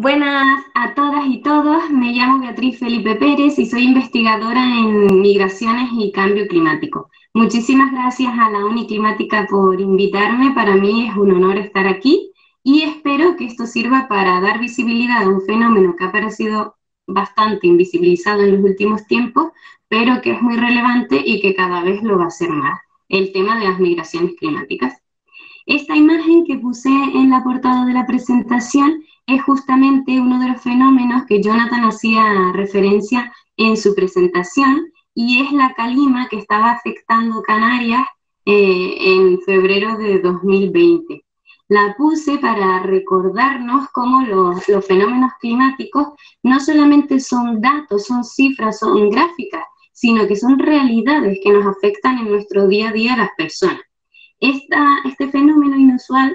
Buenas a todas y todos, me llamo Beatriz Felipe Pérez y soy investigadora en migraciones y cambio climático. Muchísimas gracias a la Uniclimática por invitarme, para mí es un honor estar aquí y espero que esto sirva para dar visibilidad a un fenómeno que ha parecido bastante invisibilizado en los últimos tiempos, pero que es muy relevante y que cada vez lo va a ser más, el tema de las migraciones climáticas. Esta imagen que puse en la portada de la presentación es justamente uno de los fenómenos que Jonathan hacía referencia en su presentación y es la calima que estaba afectando Canarias en febrero de 2020. La puse para recordarnos cómo los fenómenos climáticos no solamente son datos, son cifras, son gráficas, sino que son realidades que nos afectan en nuestro día a día a las personas. Este fenómeno inusual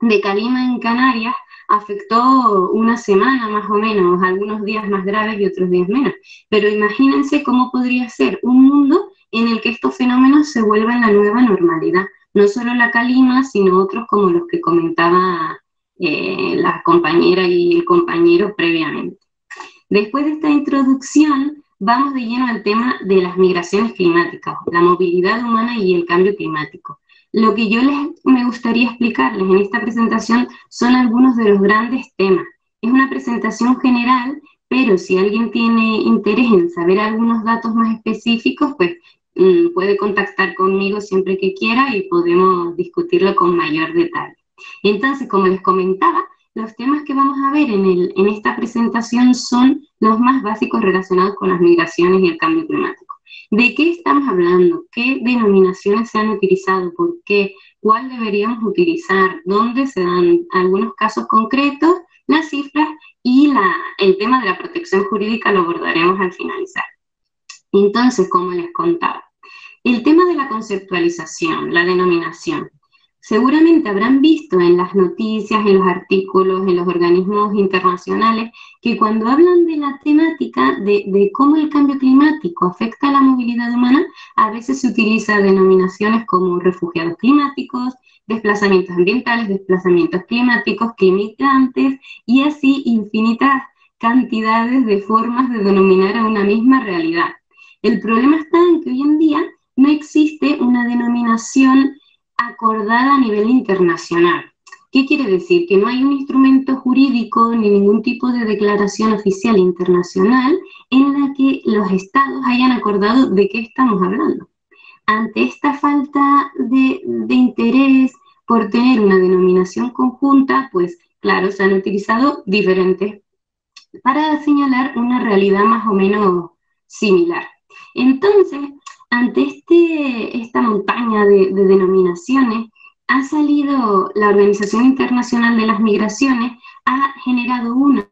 de calima en Canarias afectó una semana más o menos, algunos días más graves y otros días menos. Pero imagínense cómo podría ser un mundo en el que estos fenómenos se vuelvan la nueva normalidad. No solo la calima, sino otros como los que comentaba la compañera y el compañero previamente. Después de esta introducción, vamos de lleno al tema de las migraciones climáticas, la movilidad humana y el cambio climático. Lo que me gustaría explicarles en esta presentación son algunos de los grandes temas. Es una presentación general, pero si alguien tiene interés en saber algunos datos más específicos, pues puede contactar conmigo siempre que quiera y podemos discutirlo con mayor detalle. Entonces, como les comentaba, los temas que vamos a ver en esta presentación son los más básicos relacionados con las migraciones y el cambio climático. ¿De qué estamos hablando? ¿Qué denominaciones se han utilizado? ¿Por qué? ¿Cuál deberíamos utilizar? ¿Dónde se dan algunos casos concretos? Las cifras y el tema de la protección jurídica lo abordaremos al finalizar. Entonces, como les contaba, el tema de la conceptualización, la denominación. Seguramente habrán visto en las noticias, en los artículos, en los organismos internacionales, que cuando hablan de la temática de cómo el cambio climático afecta a la movilidad humana, a veces se utilizan denominaciones como refugiados climáticos, desplazamientos ambientales, desplazamientos climáticos, climatizantes y así infinitas cantidades de formas de denominar a una misma realidad. El problema está en que hoy en día no existe una denominación acordada a nivel internacional. ¿Qué quiere decir? Que no hay un instrumento jurídico ni ningún tipo de declaración oficial internacional en la que los estados hayan acordado de qué estamos hablando. Ante esta falta de interés por tener una denominación conjunta, pues claro, se han utilizado diferentes para señalar una realidad más o menos similar. Entonces, ante esta montaña de denominaciones, ha salido la Organización Internacional de las Migraciones, ha generado una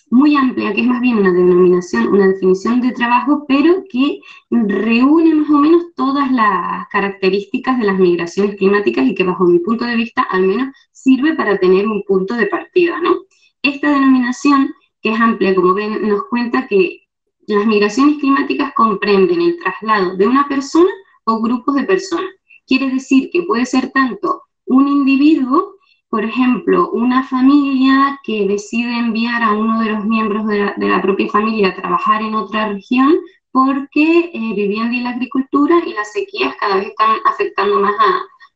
muy amplia, que es más bien una denominación, una definición de trabajo, pero que reúne más o menos todas las características de las migraciones climáticas y que bajo mi punto de vista al menos sirve para tener un punto de partida, ¿no? Esta denominación, que es amplia, como ven, nos cuenta que las migraciones climáticas comprenden el traslado de una persona o grupos de personas. Quiere decir que puede ser tanto un individuo, por ejemplo, una familia que decide enviar a uno de los miembros de la propia familia a trabajar en otra región porque vivían de la agricultura y las sequías cada vez están afectando más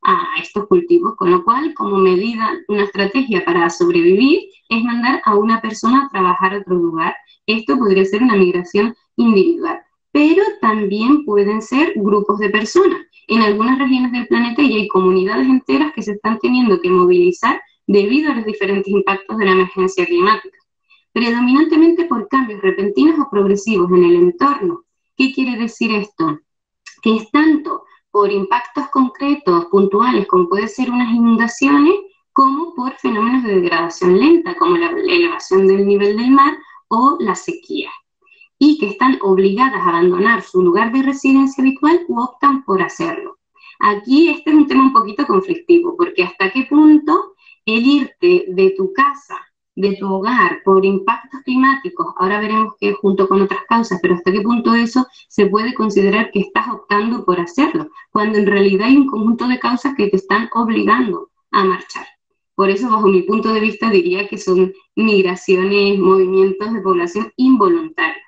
a estos cultivos, con lo cual, como medida, una estrategia para sobrevivir es mandar a una persona a trabajar a otro lugar. Esto podría ser una migración individual, pero también pueden ser grupos de personas. En algunas regiones del planeta ya hay comunidades enteras que se están teniendo que movilizar debido a los diferentes impactos de la emergencia climática, predominantemente por cambios repentinos o progresivos en el entorno. ¿Qué quiere decir esto? Que es tanto por impactos concretos, puntuales, como puede ser unas inundaciones, como por fenómenos de degradación lenta, como la elevación del nivel del mar o la sequía, y que están obligadas a abandonar su lugar de residencia habitual u optan por hacerlo. Aquí este es un tema un poquito conflictivo, porque hasta qué punto el irte de tu casa, de tu hogar, por impactos climáticos, ahora veremos que junto con otras causas, pero hasta qué punto eso se puede considerar que estás optando por hacerlo, cuando en realidad hay un conjunto de causas que te están obligando a marchar. Por eso, bajo mi punto de vista, diría que son migraciones, movimientos de población involuntarios.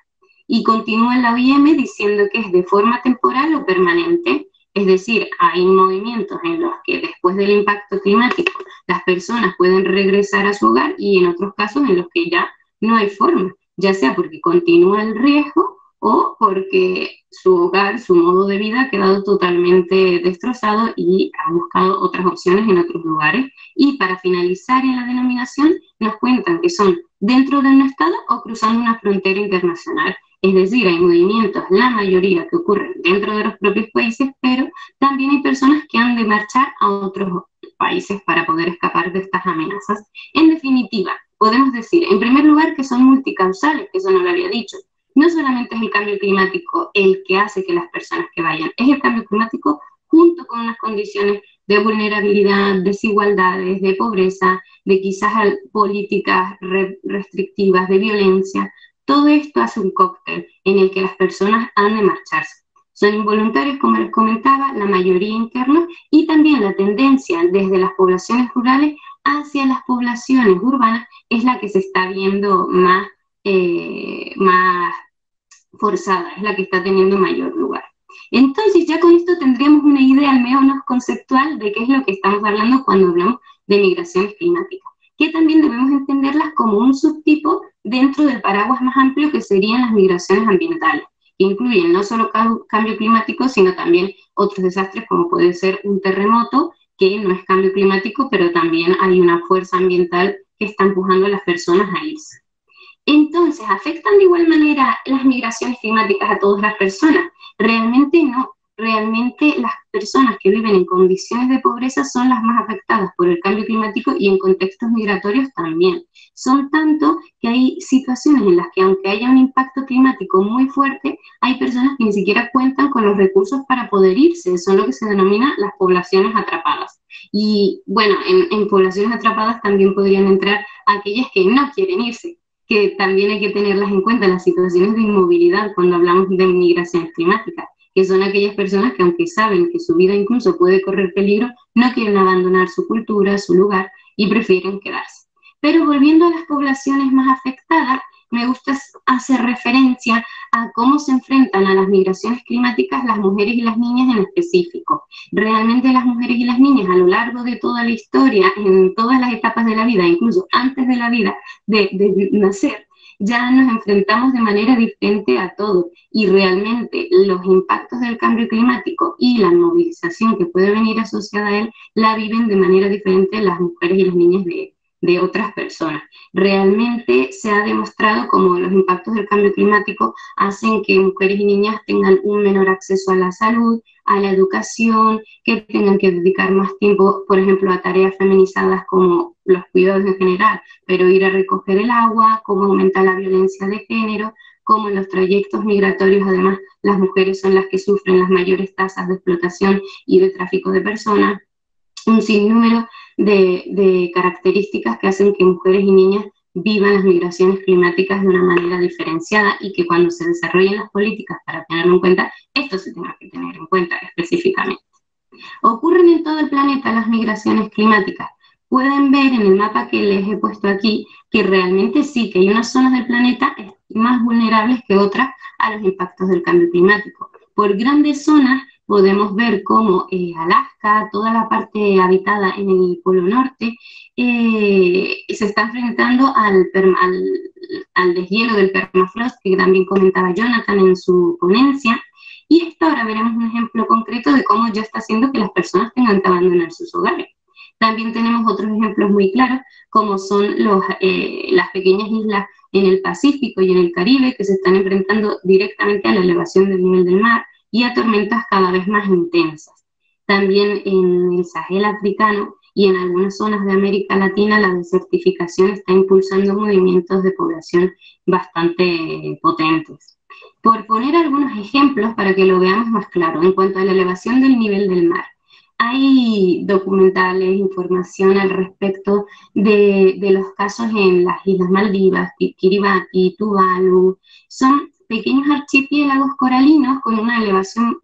Y continúa la OIM diciendo que es de forma temporal o permanente, es decir, hay movimientos en los que después del impacto climático las personas pueden regresar a su hogar y en otros casos en los que ya no hay forma, ya sea porque continúa el riesgo o porque su hogar, su modo de vida ha quedado totalmente destrozado y ha buscado otras opciones en otros lugares. Y para finalizar en la denominación, nos cuentan que son dentro de un estado o cruzando una frontera internacional. Es decir, hay movimientos, la mayoría que ocurren dentro de los propios países, pero también hay personas que han de marchar a otros países para poder escapar de estas amenazas. En definitiva, podemos decir, en primer lugar, que son multicausales, que eso no lo había dicho. No solamente es el cambio climático el que hace que las personas que vayan, es el cambio climático junto con unas condiciones de vulnerabilidad, desigualdades, de pobreza, de quizás políticas restrictivas, de violencia. Todo esto hace un cóctel en el que las personas han de marcharse. Son involuntarios, como les comentaba, la mayoría internos y también la tendencia desde las poblaciones rurales hacia las poblaciones urbanas es la que se está viendo más forzada, es la que está teniendo mayor lugar. Entonces, ya con esto tendríamos una idea al menos conceptual de qué es lo que estamos hablando cuando hablamos de migraciones climáticas, que también debemos entenderlas como un subtipo dentro del paraguas más amplio que serían las migraciones ambientales, que incluyen no solo cambio climático, sino también otros desastres como puede ser un terremoto, que no es cambio climático, pero también hay una fuerza ambiental que está empujando a las personas a irse. Entonces, ¿afectan de igual manera las migraciones climáticas a todas las personas? Realmente no. Realmente las personas que viven en condiciones de pobreza son las más afectadas por el cambio climático y en contextos migratorios también. Son tanto que hay situaciones en las que aunque haya un impacto climático muy fuerte, hay personas que ni siquiera cuentan con los recursos para poder irse. Son lo que se denomina las poblaciones atrapadas. Y bueno, en poblaciones atrapadas también podrían entrar aquellas que no quieren irse, que también hay que tenerlas en cuenta, las situaciones de inmovilidad cuando hablamos de migraciones climáticas, que son aquellas personas que aunque saben que su vida incluso puede correr peligro, no quieren abandonar su cultura, su lugar y prefieren quedarse. Pero volviendo a las poblaciones más afectadas, me gusta hacer referencia a cómo se enfrentan a las migraciones climáticas las mujeres y las niñas en específico. Realmente las mujeres y las niñas a lo largo de toda la historia, en todas las etapas de la vida, incluso antes de la vida, de nacer, ya nos enfrentamos de manera diferente a todo y realmente los impactos del cambio climático y la movilización que puede venir asociada a él la viven de manera diferente las mujeres y las niñas de otras personas. Realmente se ha demostrado como los impactos del cambio climático hacen que mujeres y niñas tengan un menor acceso a la salud, a la educación, que tengan que dedicar más tiempo, por ejemplo, a tareas feminizadas como los cuidados en general, pero ir a recoger el agua, cómo aumenta la violencia de género, cómo en los trayectos migratorios además las mujeres son las que sufren las mayores tasas de explotación y de tráfico de personas, un sinnúmero de características que hacen que mujeres y niñas vivan las migraciones climáticas de una manera diferenciada y que cuando se desarrollen las políticas para tenerlo en cuenta, esto se tenga que tener en cuenta específicamente. Ocurren en todo el planeta las migraciones climáticas. Pueden ver en el mapa que les he puesto aquí que realmente sí, que hay unas zonas del planeta más vulnerables que otras a los impactos del cambio climático. Por grandes zonas podemos ver cómo Alaska, toda la parte habitada en el Polo Norte, se está enfrentando al deshielo del permafrost, que también comentaba Jonathan en su ponencia. Y esto ahora veremos un ejemplo concreto de cómo ya está haciendo que las personas tengan que abandonar sus hogares. También tenemos otros ejemplos muy claros, como son las pequeñas islas en el Pacífico y en el Caribe, que se están enfrentando directamente a la elevación del nivel del mar y a tormentas cada vez más intensas. También en el Sahel africano y en algunas zonas de América Latina, la desertificación está impulsando movimientos de población bastante potentes. Por poner algunos ejemplos para que lo veamos más claro, en cuanto a la elevación del nivel del mar, hay documentales, información al respecto de los casos en las Islas Maldivas, Kiribati, Tuvalu. Son pequeños archipiélagos coralinos con una elevación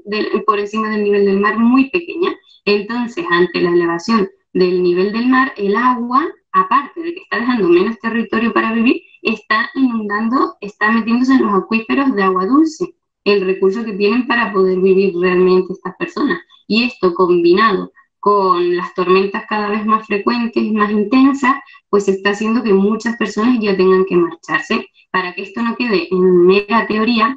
por encima del nivel del mar muy pequeña. Entonces, ante la elevación del nivel del mar, el agua, aparte de que está dejando menos territorio para vivir, está inundando, está metiéndose en los acuíferos de agua dulce, el recurso que tienen para poder vivir realmente estas personas. Y esto combinado con las tormentas cada vez más frecuentes y más intensas, pues está haciendo que muchas personas ya tengan que marcharse. Para que esto no quede en mera teoría,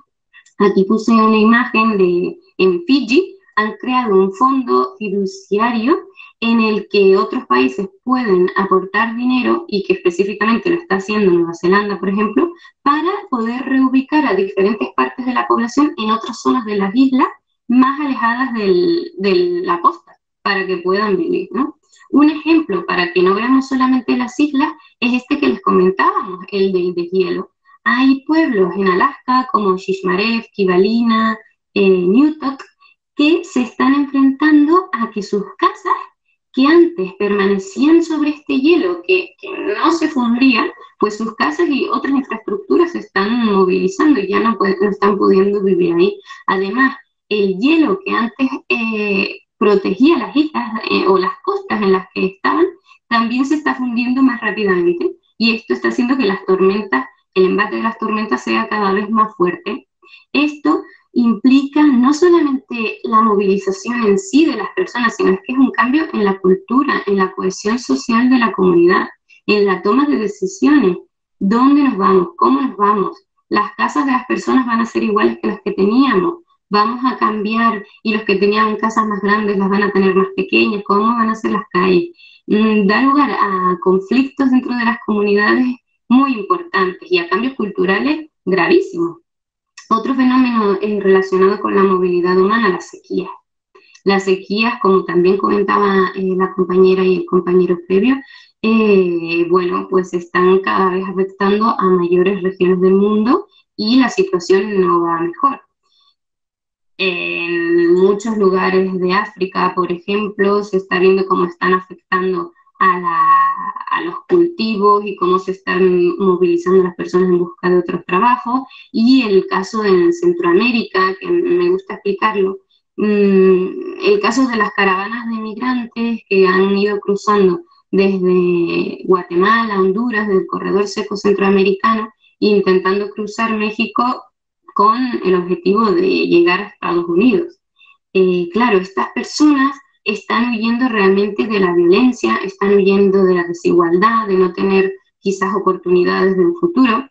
aquí puse una imagen de en Fiji han creado un fondo fiduciario en el que otros países pueden aportar dinero y que específicamente lo está haciendo Nueva Zelanda, por ejemplo, para poder reubicar a diferentes partes de la población en otras zonas de las islas más alejadas de la costa para que puedan vivir, ¿no? Un ejemplo para que no veamos solamente las islas es este que les comentábamos, el del deshielo. Hay pueblos en Alaska como Shishmaref, Kivalina, Newtok, que se están enfrentando a que sus casas, que antes permanecían sobre este hielo, que no se fundían, pues sus casas y otras infraestructuras se están movilizando y ya no están pudiendo vivir ahí. Además, el hielo que antes protegía las islas o las costas en las que estaban, también se está fundiendo más rápidamente y esto está haciendo que las tormentas, el embate de las tormentas sea cada vez más fuerte. Esto implica no solamente la movilización en sí de las personas, sino que es un cambio en la cultura, en la cohesión social de la comunidad, en la toma de decisiones, dónde nos vamos, cómo nos vamos. Las casas de las personas van a ser iguales que las que teníamos, vamos a cambiar y los que tenían casas más grandes las van a tener más pequeñas, cómo van a ser las calles. Da lugar a conflictos dentro de las comunidades muy importantes y a cambios culturales gravísimos. Otro fenómeno relacionado con la movilidad humana, las sequías. Las sequías, como también comentaba la compañera y el compañero previo, bueno, pues están cada vez afectando a mayores regiones del mundo y la situación no va mejor. En muchos lugares de África, por ejemplo, se está viendo cómo están afectando a los cultivos y cómo se están movilizando las personas en busca de otros trabajos. Y el caso en Centroamérica, que me gusta explicarlo, el caso de las caravanas de migrantes que han ido cruzando desde Guatemala, Honduras, del corredor seco centroamericano, intentando cruzar México con el objetivo de llegar a Estados Unidos. Claro, estas personas están huyendo realmente de la violencia, están huyendo de la desigualdad, de no tener quizás oportunidades de un futuro,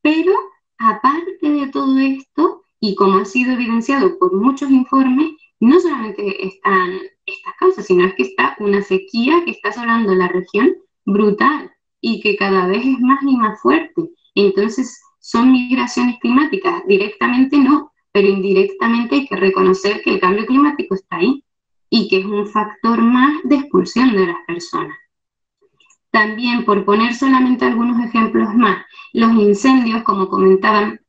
pero aparte de todo esto, y como ha sido evidenciado por muchos informes, no solamente están estas causas, sino es que está una sequía que está asolando la región brutal y que cada vez es más y más fuerte. Entonces, ¿son migraciones climáticas? Directamente no, pero indirectamente hay que reconocer que el cambio climático está ahí y que es un factor más de expulsión de las personas. También, por poner solamente algunos ejemplos más, los incendios, como comentaban,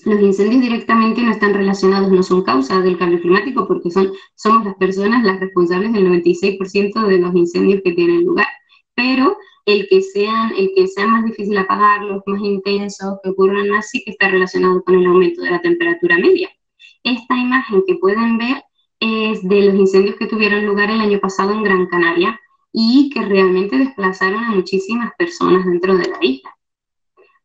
los incendios directamente no están relacionados, no son causa del cambio climático, porque somos las personas las responsables del 96% de los incendios que tienen lugar. Pero el que sea más difícil apagarlos, más intensos, que ocurran más, sí que está relacionado con el aumento de la temperatura media. Esta imagen que pueden ver es de los incendios que tuvieron lugar el año pasado en Gran Canaria y que realmente desplazaron a muchísimas personas dentro de la isla.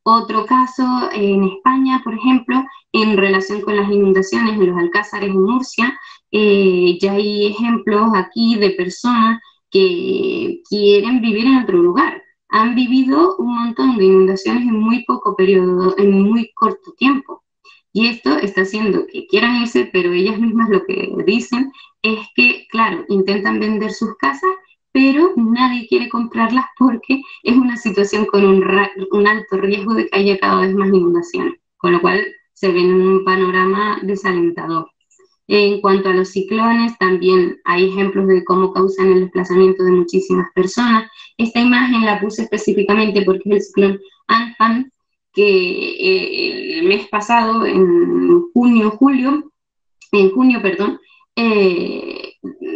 Otro caso en España, por ejemplo, en relación con las inundaciones en los Alcázares en Murcia, ya hay ejemplos aquí de personas que quieren vivir en otro lugar. Han vivido un montón de inundaciones en muy poco periodo, en muy corto tiempo. Y esto está haciendo que quieran irse, pero ellas mismas lo que dicen es que, claro, intentan vender sus casas, pero nadie quiere comprarlas porque es una situación con un alto riesgo de que haya cada vez más inundaciones, con lo cual se ve en un panorama desalentador. En cuanto a los ciclones, también hay ejemplos de cómo causan el desplazamiento de muchísimas personas. Esta imagen la puse específicamente porque es el ciclón Amphan, que el mes pasado, en junio, perdón,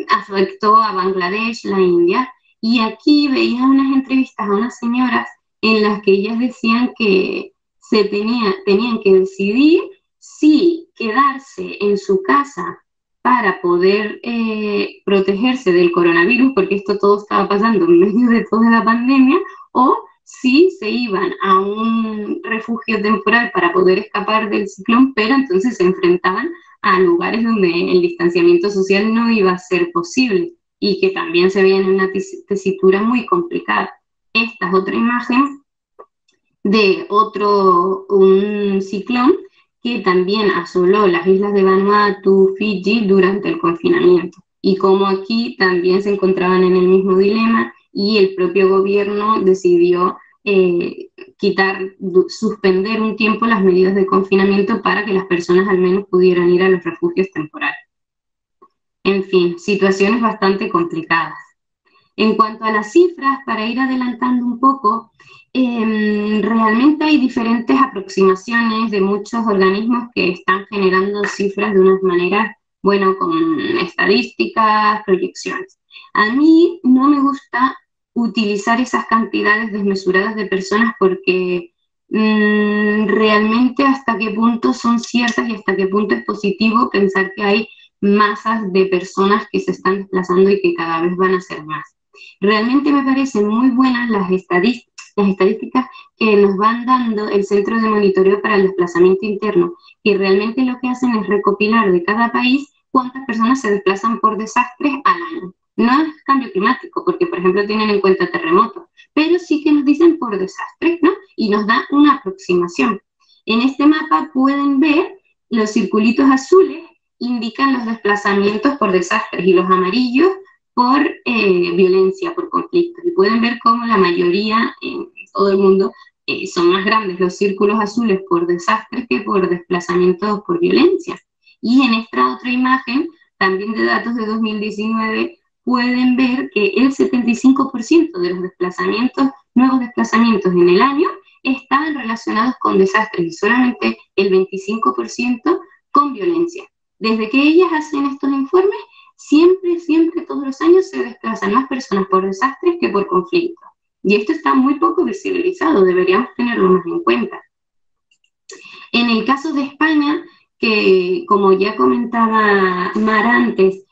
afectó a Bangladesh, la India, y aquí veía unas entrevistas a unas señoras en las que ellas decían que tenían que decidir si quedarse en su casa para poder protegerse del coronavirus, porque esto todo estaba pasando en medio de toda la pandemia, o si se iban a un refugio temporal para poder escapar del ciclón, pero entonces se enfrentaban a lugares donde el distanciamiento social no iba a ser posible y que también se veían en una tesitura muy complicada. Esta es otra imagen de un ciclón que también asoló las islas de Vanuatu, Fiji durante el confinamiento, y como aquí también se encontraban en el mismo dilema y el propio gobierno decidió suspender un tiempo las medidas de confinamiento para que las personas al menos pudieran ir a los refugios temporales. En fin, situaciones bastante complicadas. En cuanto a las cifras, para ir adelantando un poco, realmente hay diferentes aproximaciones de muchos organismos que están generando cifras de unas maneras, bueno, con estadísticas, proyecciones. A mí no me gusta utilizar esas cantidades desmesuradas de personas porque realmente hasta qué punto son ciertas y hasta qué punto es positivo pensar que hay masas de personas que se están desplazando y que cada vez van a ser más. Realmente me parecen muy buenas las estadísticas que nos van dando el Centro de Monitoreo para el Desplazamiento Interno, que realmente lo que hacen es recopilar de cada país cuántas personas se desplazan por desastres al año. No es cambio climático, porque por ejemplo tienen en cuenta terremotos, pero sí que nos dicen por desastres, ¿no? Y nos da una aproximación. En este mapa pueden ver los circulitos azules indican los desplazamientos por desastres y los amarillos por violencia, por conflictos. Y pueden ver cómo la mayoría en todo el mundo son más grandes los círculos azules por desastres que por desplazamientos por violencia. Y en esta otra imagen, también de datos de 2019, pueden ver que el 75% de los desplazamientos, nuevos desplazamientos en el año, estaban relacionados con desastres y solamente el 25% con violencia. Desde que ellas hacen estos informes, siempre, todos los años se desplazan más personas por desastres que por conflictos. Y esto está muy poco visibilizado, deberíamos tenerlo más en cuenta. En el caso de España, que como ya comentaba Mar antes,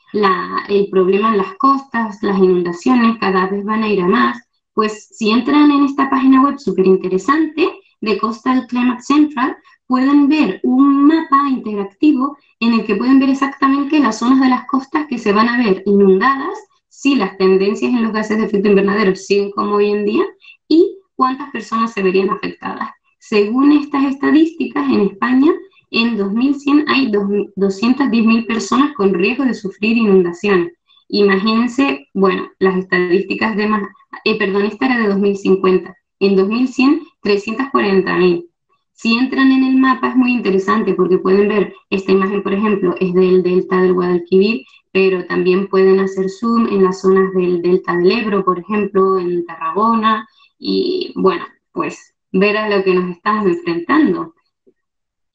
el problema en las costas, las inundaciones cada vez van a ir a más, pues si entran en esta página web súper interesante de Coastal Climate Central, pueden ver un mapa interactivo en el que pueden ver exactamente las zonas de las costas que se van a ver inundadas si las tendencias en los gases de efecto invernadero siguen como hoy en día y cuántas personas se verían afectadas. Según estas estadísticas, en España, en 2100 hay 210.000 personas con riesgo de sufrir inundaciones. Imagínense, bueno, las estadísticas de más, esta era de 2050. En 2100, 340.000. Si entran en el mapa es muy interesante porque pueden ver, esta imagen por ejemplo es del delta del Guadalquivir, pero también pueden hacer zoom en las zonas del delta del Ebro, por ejemplo, en Tarragona, y bueno, pues ver a lo que nos estamos enfrentando.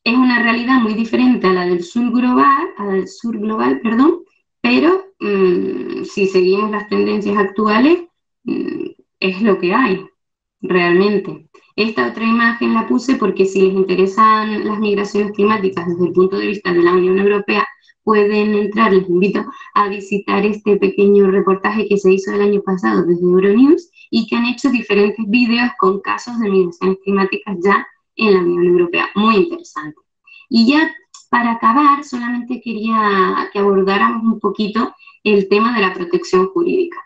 Es una realidad muy diferente a la del sur global, pero si seguimos las tendencias actuales, es lo que hay, realmente. Esta otra imagen la puse porque si les interesan las migraciones climáticas desde el punto de vista de la Unión Europea, pueden entrar, les invito a visitar este pequeño reportaje que se hizo el año pasado desde Euronews y que han hecho diferentes vídeos con casos de migraciones climáticas ya en la Unión Europea. Muy interesante. Y ya para acabar, solamente quería que abordáramos un poquito el tema de la protección jurídica.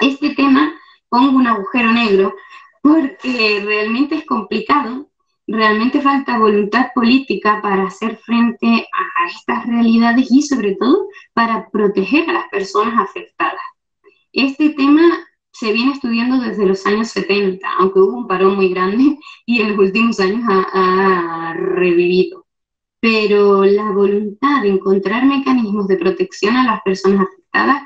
Este tema pongo un agujero negro porque realmente es complicado, realmente falta voluntad política para hacer frente a estas realidades y sobre todo para proteger a las personas afectadas. Este tema se viene estudiando desde los años 70, aunque hubo un parón muy grande y en los últimos años ha revivido. Pero la voluntad de encontrar mecanismos de protección a las personas afectadas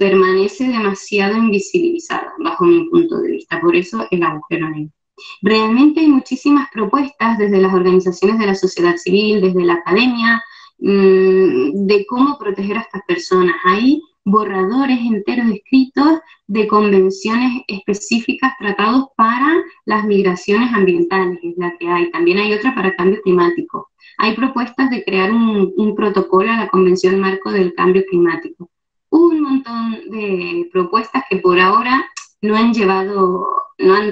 permanece demasiado invisibilizada bajo mi punto de vista, por eso el agujero negro. Realmente hay muchísimas propuestas desde las organizaciones de la sociedad civil, desde la academia, de cómo proteger a estas personas. Hay borradores enteros escritos de convenciones específicas, tratados para las migraciones ambientales, es la que hay. También hay otra para cambio climático. Hay propuestas de crear un protocolo a la Convención Marco del Cambio Climático. Un montón de propuestas que por ahora no han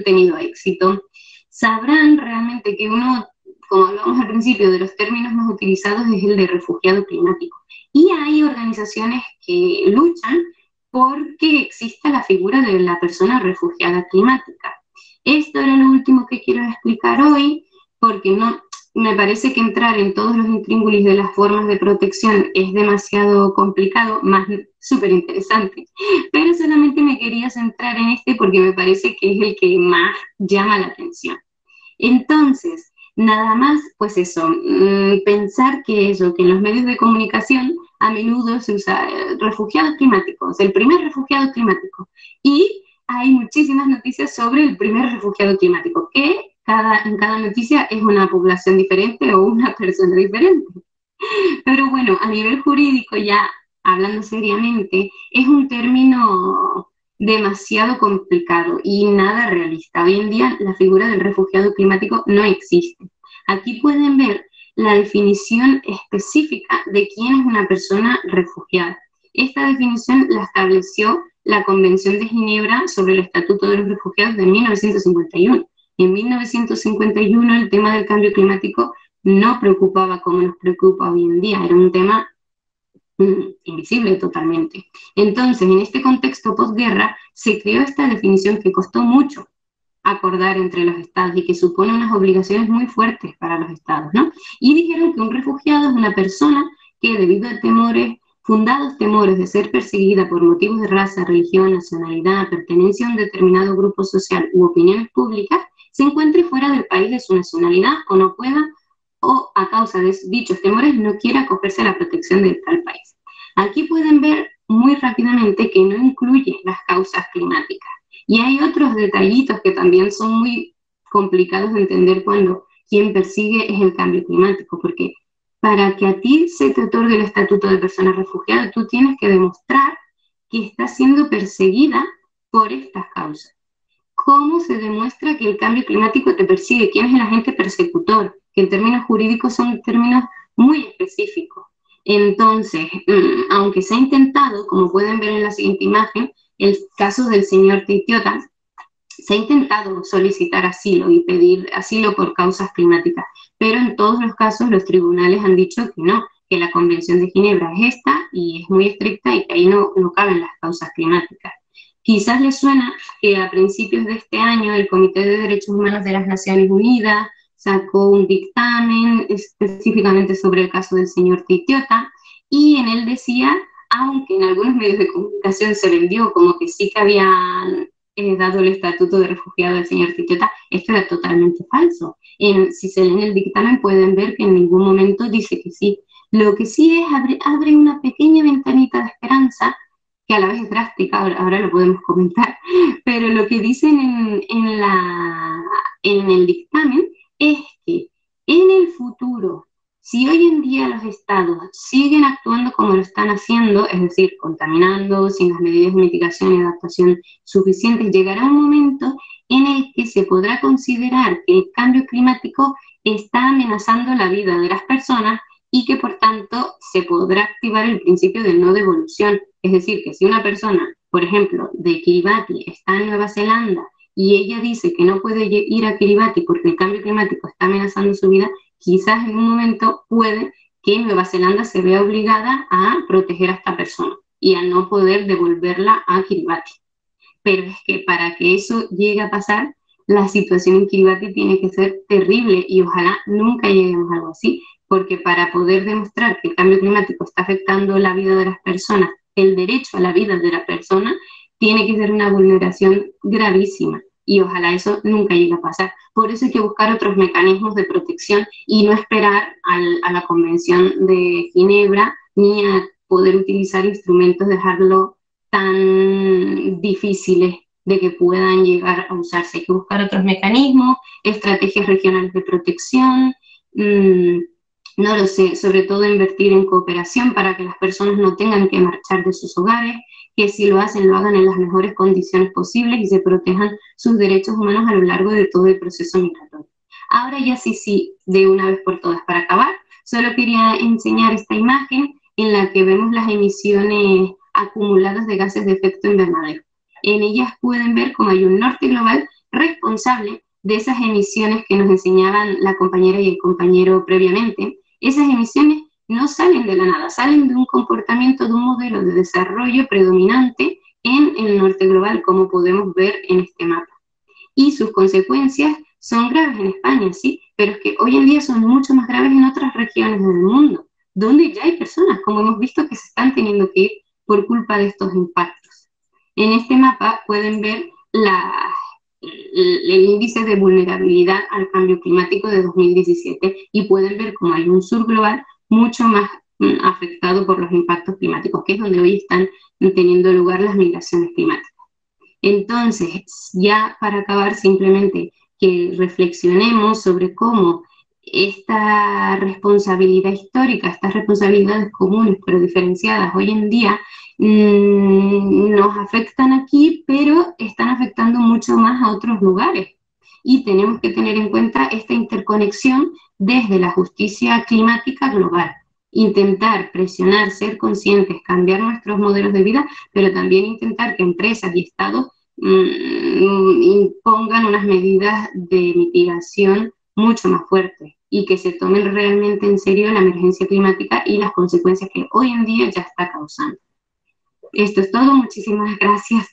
tenido éxito. Sabrán realmente que uno, como hablamos al principio, de los términos más utilizados es el de refugiado climático. Y hay organizaciones que luchan porque exista la figura de la persona refugiada climática. Esto era lo último que quiero explicar hoy, porque no, me parece que entrar en todos los intríngulis de las formas de protección es demasiado complicado, más súper interesante, pero solamente me quería centrar en este porque me parece que es el que más llama la atención. Entonces, nada más, pues eso, pensar que eso, que en los medios de comunicación a menudo se usa refugiados climáticos, el primer refugiado climático, y hay muchísimas noticias sobre el primer refugiado climático, que en cada noticia es una población diferente o una persona diferente. Pero bueno, a nivel jurídico, ya hablando seriamente, es un término demasiado complicado y nada realista. Hoy en día la figura del refugiado climático no existe. Aquí pueden ver la definición específica de quién es una persona refugiada. Esta definición la estableció la Convención de Ginebra sobre el Estatuto de los Refugiados de 1951. En 1951 el tema del cambio climático no preocupaba como nos preocupa hoy en día, era un tema invisible totalmente. Entonces, en este contexto posguerra, se creó esta definición que costó mucho acordar entre los estados y que supone unas obligaciones muy fuertes para los estados, ¿no? Y dijeron que un refugiado es una persona que debido a temores, fundados temores de ser perseguida por motivos de raza, religión, nacionalidad, pertenencia a un determinado grupo social u opiniones públicas, se encuentre fuera del país de su nacionalidad o no pueda o a causa de dichos temores no quiera acogerse a la protección de tal país. Aquí pueden ver muy rápidamente que no incluye las causas climáticas. Y hay otros detallitos que también son muy complicados de entender cuando quien persigue es el cambio climático, porque para que a ti se te otorgue el estatuto de persona refugiada, tú tienes que demostrar que estás siendo perseguida por estas causas. ¿Cómo se demuestra que el cambio climático te persigue? ¿Quién es el agente persecutor? Que en términos jurídicos son términos muy específicos. Entonces, aunque se ha intentado, como pueden ver en la siguiente imagen, el caso del señor Titiota, se ha intentado solicitar asilo y pedir asilo por causas climáticas, pero en todos los casos los tribunales han dicho que no, que la Convención de Ginebra es esta y es muy estricta y que ahí no caben las causas climáticas. Quizás les suena que a principios de este año el Comité de Derechos Humanos de las Naciones Unidas sacó un dictamen específicamente sobre el caso del señor Titiota y en él decía, aunque en algunos medios de comunicación se vendió como que sí que habían dado el estatuto de refugiado al señor Titiota, esto era totalmente falso. Si se leen el dictamen pueden ver que en ningún momento dice que sí. Lo que sí es abre una pequeña ventanita de esperanza que a la vez es drástica, ahora lo podemos comentar, pero lo que dicen en el dictamen es que en el futuro, si hoy en día los estados siguen actuando como lo están haciendo, es decir, contaminando, sin las medidas de mitigación y adaptación suficientes, llegará un momento en el que se podrá considerar que el cambio climático está amenazando la vida de las personas y que por tanto se podrá activar el principio de no devolución. Es decir, que si una persona, por ejemplo, de Kiribati está en Nueva Zelanda y ella dice que no puede ir a Kiribati porque el cambio climático está amenazando su vida, quizás en un momento puede que Nueva Zelanda se vea obligada a proteger a esta persona y a no poder devolverla a Kiribati. Pero es que para que eso llegue a pasar, la situación en Kiribati tiene que ser terrible y ojalá nunca lleguemos a algo así, porque para poder demostrar que el cambio climático está afectando la vida de las personas, el derecho a la vida de la persona, tiene que ser una vulneración gravísima y ojalá eso nunca llegue a pasar. Por eso hay que buscar otros mecanismos de protección y no esperar a la Convención de Ginebra ni a poder utilizar instrumentos, dejarlo tan difíciles de que puedan llegar a usarse. Hay que buscar otros mecanismos, estrategias regionales de protección, No lo sé, sobre todo invertir en cooperación para que las personas no tengan que marchar de sus hogares, que si lo hacen, lo hagan en las mejores condiciones posibles y se protejan sus derechos humanos a lo largo de todo el proceso migratorio. Ahora ya sí, de una vez por todas, para acabar, solo quería enseñar esta imagen en la que vemos las emisiones acumuladas de gases de efecto invernadero. En ellas pueden ver cómo hay un norte global responsable de esas emisiones que nos enseñaban la compañera y el compañero previamente. Esas emisiones no salen de la nada, salen de un comportamiento, de un modelo de desarrollo predominante en el norte global, como podemos ver en este mapa. Y sus consecuencias son graves en España, sí, pero es que hoy en día son mucho más graves en otras regiones del mundo, donde ya hay personas, como hemos visto, que se están teniendo que ir por culpa de estos impactos. En este mapa pueden ver el índice de vulnerabilidad al cambio climático de 2017 y pueden ver cómo hay un sur global mucho más afectado por los impactos climáticos, que es donde hoy están teniendo lugar las migraciones climáticas. Entonces, ya para acabar, simplemente que reflexionemos sobre cómo esta responsabilidad histórica, estas responsabilidades comunes pero diferenciadas hoy en día nos afectan aquí, pero están afectando mucho más a otros lugares. Y tenemos que tener en cuenta esta interconexión desde la justicia climática global. Intentar presionar, ser conscientes, cambiar nuestros modelos de vida, pero también intentar que empresas y estados impongan unas medidas de mitigación mucho más fuertes y que se tomen realmente en serio la emergencia climática y las consecuencias que hoy en día ya está causando. Esto es todo, muchísimas gracias.